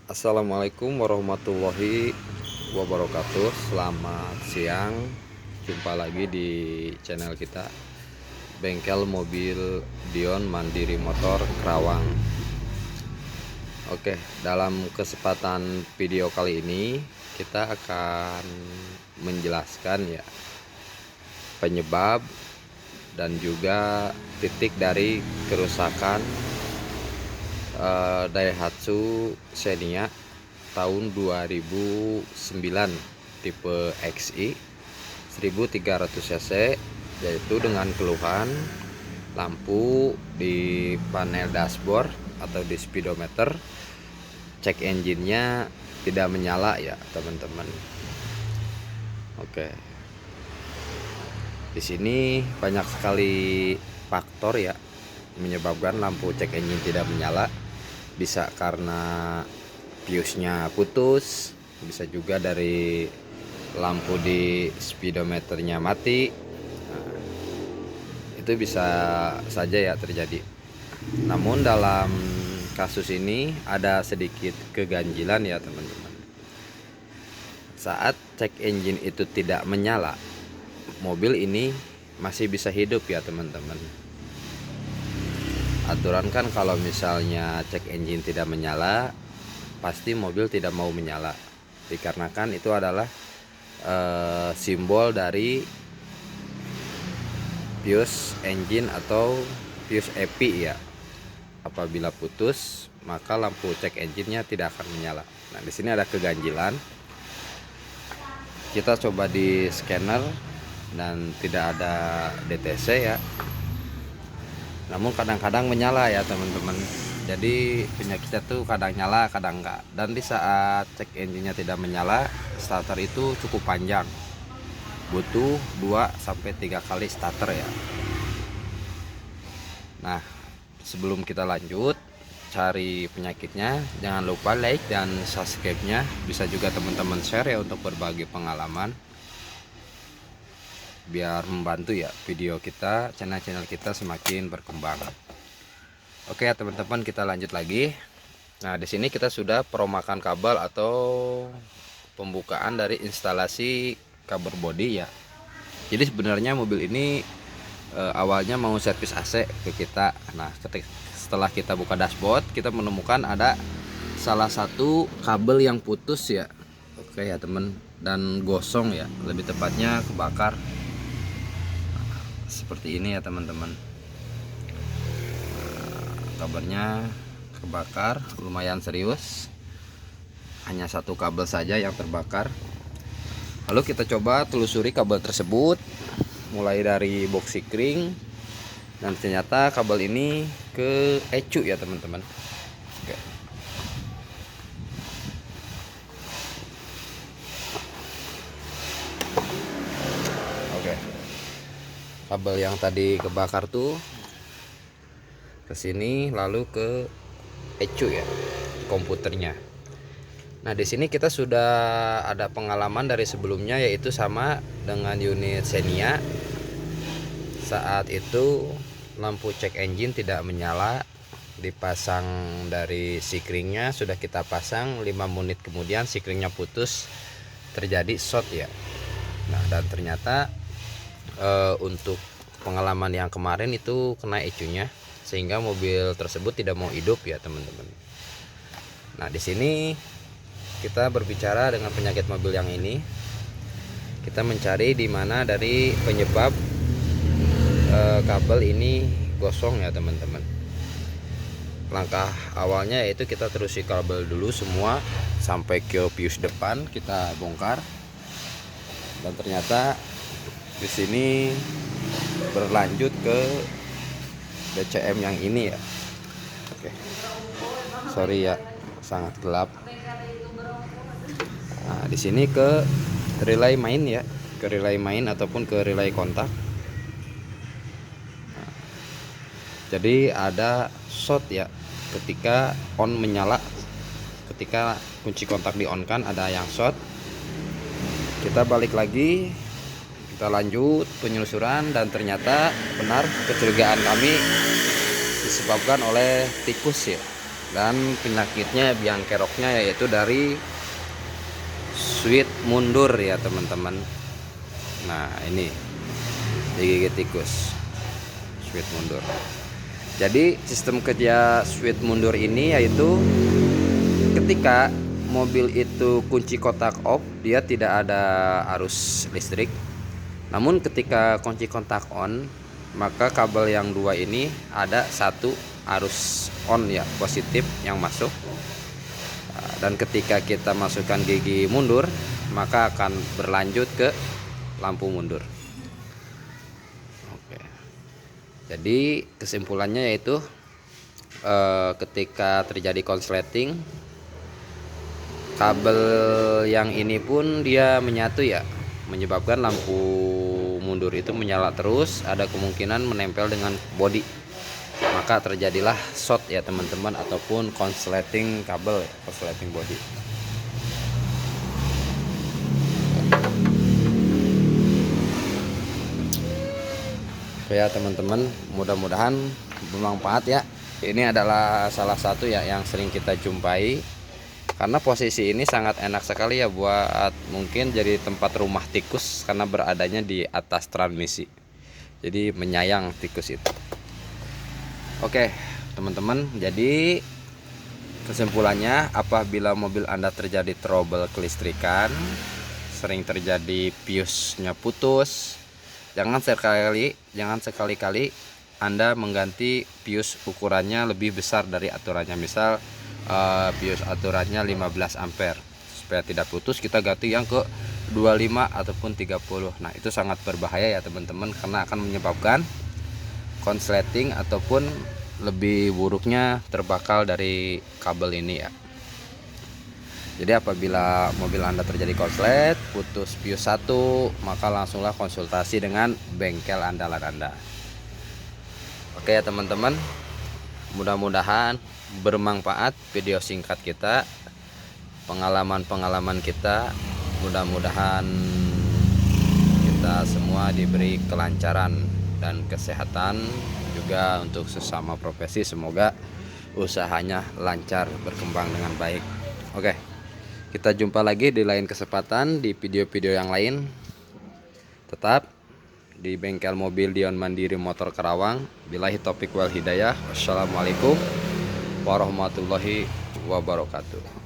Assalamualaikum warahmatullahi wabarakatuh. Selamat siang. Jumpa lagi di channel kita, Bengkel Mobil Dion Mandiri Motor Kerawang. Oke, dalam kesempatan video kali ini kita akan menjelaskan ya penyebab dan juga titik dari kerusakan Daihatsu Xenia tahun 2009 tipe XI 1300 cc, yaitu dengan keluhan lampu di panel dashboard atau di speedometer, cek engine-nya tidak menyala ya teman-teman. Oke, di sini banyak sekali faktor ya menyebabkan lampu cek engine tidak menyala. Bisa karena fuse-nya putus, bisa juga dari lampu di speedometernya mati. Nah, itu bisa saja ya terjadi. Namun dalam kasus ini ada sedikit keganjilan ya teman-teman. Saat cek engine itu tidak menyala, mobil ini masih bisa hidup ya teman-teman. Aturan kan kalau misalnya cek engine tidak menyala, pasti mobil tidak mau menyala, dikarenakan itu adalah simbol dari fuse engine atau fuse EPI ya. Apabila putus, maka lampu cek engine-nya tidak akan menyala. Nah, di sini ada keganjilan. Kita coba di scanner dan tidak ada DTC ya. Namun kadang-kadang menyala ya teman-teman. Jadi penyakitnya tuh kadang nyala kadang enggak. Dan di saat cek engine-nya tidak menyala, starter itu cukup panjang, butuh 2-3 kali starter ya. Nah, sebelum kita lanjut cari penyakitnya, jangan lupa like dan subscribe-nya. Bisa juga teman-teman share ya untuk berbagi pengalaman, biar membantu ya video kita, channel kita semakin berkembang. Oke ya teman-teman, kita lanjut lagi. Nah, di sini kita sudah peromakan kabel atau pembukaan dari instalasi cover body ya. Jadi sebenarnya mobil ini awalnya mau servis AC ke kita. Nah, setelah kita buka dashboard, kita menemukan ada salah satu kabel yang putus ya. Oke ya teman, dan gosong ya, lebih tepatnya kebakar. Seperti ini ya teman-teman. Kabarnya kebakar lumayan serius, hanya satu kabel saja yang terbakar. Lalu kita coba telusuri kabel tersebut, mulai dari box sikring, dan ternyata kabel ini ke ecu ya teman-teman. Oke. Oke. Kabel yang tadi kebakar tuh ke sini, lalu ke ecu ya, komputernya. Nah, di sini kita sudah ada pengalaman dari sebelumnya, yaitu sama dengan unit Xenia. Saat itu lampu cek engine tidak menyala, dipasang dari sikringnya, sudah kita pasang 5 menit kemudian sikringnya putus, terjadi short ya. Nah, dan ternyata untuk pengalaman yang kemarin itu kena ecunya, sehingga mobil tersebut tidak mau hidup ya teman-teman. Nah, di sini kita berbicara dengan penyakit mobil yang ini. Kita mencari di mana dari penyebab kabel ini gosong ya teman-teman. Langkah awalnya yaitu kita terusi kabel dulu semua sampai ke fuse depan, kita bongkar. Dan ternyata di sini berlanjut ke DCM yang ini ya. Oke, sorry ya, sangat gelap. Nah, di sini ke relay main ya, ke relay main ataupun ke relay kontak. Nah, jadi ada short ya ketika on menyala, ketika kunci kontak di on kan ada yang short. Kita balik lagi, kita lanjut penelusuran, dan ternyata benar kecurigaan kami disebabkan oleh tikus ya. Dan penyakitnya biang keroknya yaitu dari switch mundur ya teman-teman. Nah ini digigit tikus, switch mundur. Jadi sistem kerja switch mundur ini yaitu ketika mobil itu kunci kotak off, dia tidak ada arus listrik. Namun ketika kunci kontak on, maka kabel yang dua ini ada satu arus on ya, positif yang masuk. Dan ketika kita masukkan gigi mundur, maka akan berlanjut ke lampu mundur. Oke. Jadi kesimpulannya yaitu ketika terjadi konsleting, kabel yang ini pun dia menyatu ya, menyebabkan lampu mundur itu menyala terus, ada kemungkinan menempel dengan bodi, maka terjadilah short ya teman-teman, ataupun konsleting kabel, konsleting bodi. Oke ya teman-teman, mudah-mudahan bermanfaat ya. Ini adalah salah satu ya yang sering kita jumpai, karena posisi ini sangat enak sekali ya buat mungkin jadi tempat rumah tikus, karena beradanya di atas transmisi, jadi menyayang tikus itu. Oke teman-teman, jadi kesimpulannya, apabila mobil Anda terjadi trouble kelistrikan, sering terjadi fuse-nya putus, jangan sekali-kali Anda mengganti fuse ukurannya lebih besar dari aturannya. Misal fuse aturannya 15 ampere, supaya tidak putus kita ganti yang ke 25 ataupun 30. Nah itu sangat berbahaya ya teman-teman, karena akan menyebabkan konsleting ataupun lebih buruknya terbakal dari kabel ini ya. Jadi apabila mobil Anda terjadi konslet, putus fuse 1, maka langsunglah konsultasi dengan bengkel andalan Anda. Oke ya teman-teman, mudah-mudahan bermanfaat video singkat kita, pengalaman-pengalaman kita. Mudah-mudahan kita semua diberi kelancaran dan kesehatan, juga untuk sesama profesi semoga usahanya lancar berkembang dengan baik. Oke, kita jumpa lagi di lain kesempatan di video-video yang lain. Tetap di bengkel mobil Dion Mandiri Motor Karawang. Billahi taufik wal hidayah. Wassalamualaikum warahmatullahi wabarakatuh.